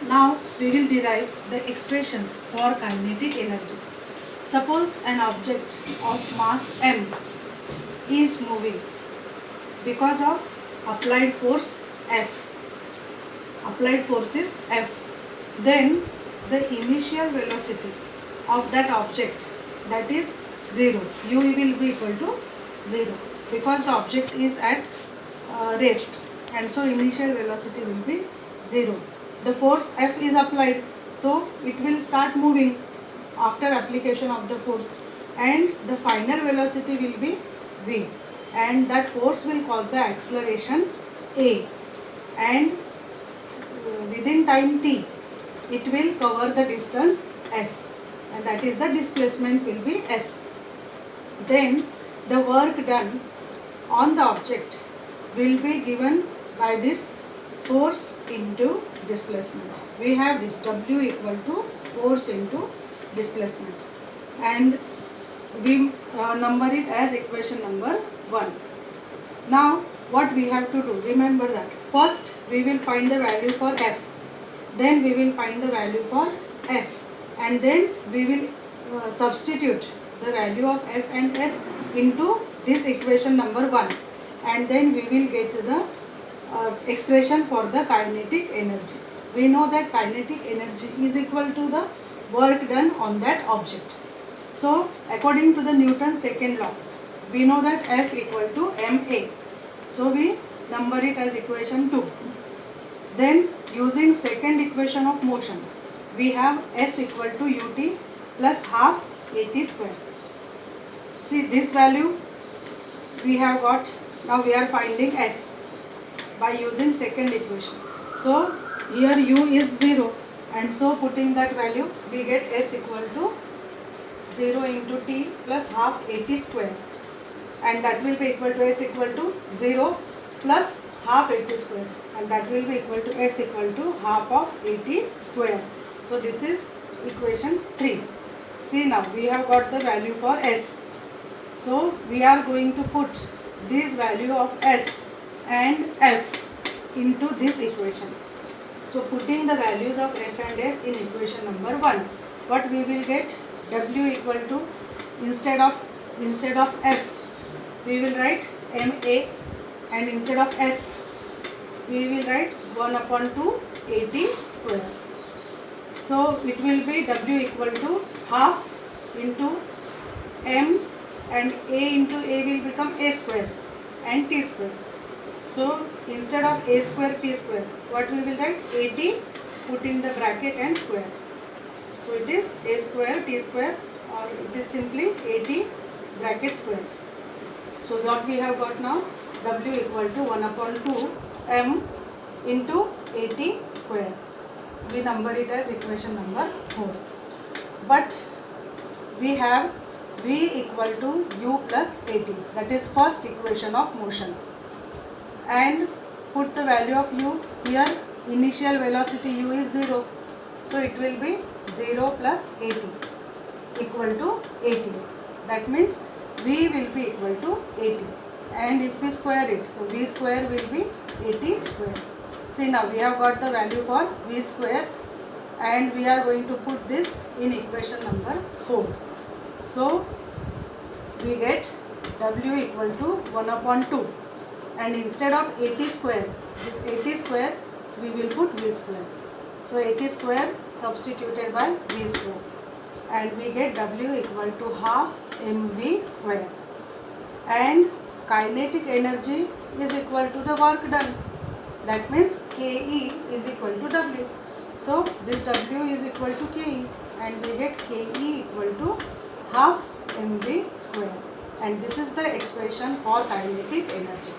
Now we will derive the expression for kinetic energy. Suppose an object of mass m is moving because of applied force F. Applied force is F. Then the initial velocity of that object, that is 0. U will be equal to 0 because the object is at rest, and so initial velocity will be 0. The force F is applied, so it will start moving after application of the force, and the final velocity will be v, and that force will cause the acceleration a, and within time t it will cover the distance s, and that is the displacement will be s. Then the work done on the object will be given by this force into displacement. We have this W equal to force into displacement, and we number it as equation number 1. Now what we have to do, remember that first we will find the value for F, then we will find the value for S, and then we will substitute the value of F and S into this equation number 1, and then we will get the expression for the kinetic energy. We know that kinetic energy is equal to the work done on that object. So according to the Newton's second law, we know that F equal to ma. So we number it as equation 2. Then using second equation of motion, we have S equal to ut plus half at square. See this value we have got. Now we are finding S by using second equation. So here u is 0, and so putting that value we get S equal to 0 into t plus half at square, and that will be equal to S equal to 0 plus half at square, and that will be equal to S equal to half of at square. So this is equation 3. See, now we have got the value for S. So we are going to put this value of S and F into this equation. So putting the values of F and S in equation number 1, what we will get? W equal to, instead of F we will write ma, and instead of S we will write 1 upon 2 at square. So it will be W equal to half into m, and a into a will become a square and t square. So instead of a square t square, what we will write? At, put in the bracket and square. So it is a square t square, or it is simply at bracket square. So what we have got now? W equal to 1 upon 2 m into at square. We number it as equation number 4. But we have v equal to u plus at, that is first equation of motion, and put the value of u here. Initial velocity u is 0, so it will be 0 plus at equal to 80. That means v will be equal to 80, and if we square it, so v square will be 80 square. See, now we have got the value for v square, and we are going to put this in equation number 4. So we get W equal to 1 upon 2, and instead of 80 square, this 80 square we will put v square. So 80 square substituted by v square, and we get W equal to half mv square, and kinetic energy is equal to the work done. That means Ke is equal to W. So this W is equal to Ke, and we get Ke equal to half mv square, and this is the expression for kinetic energy.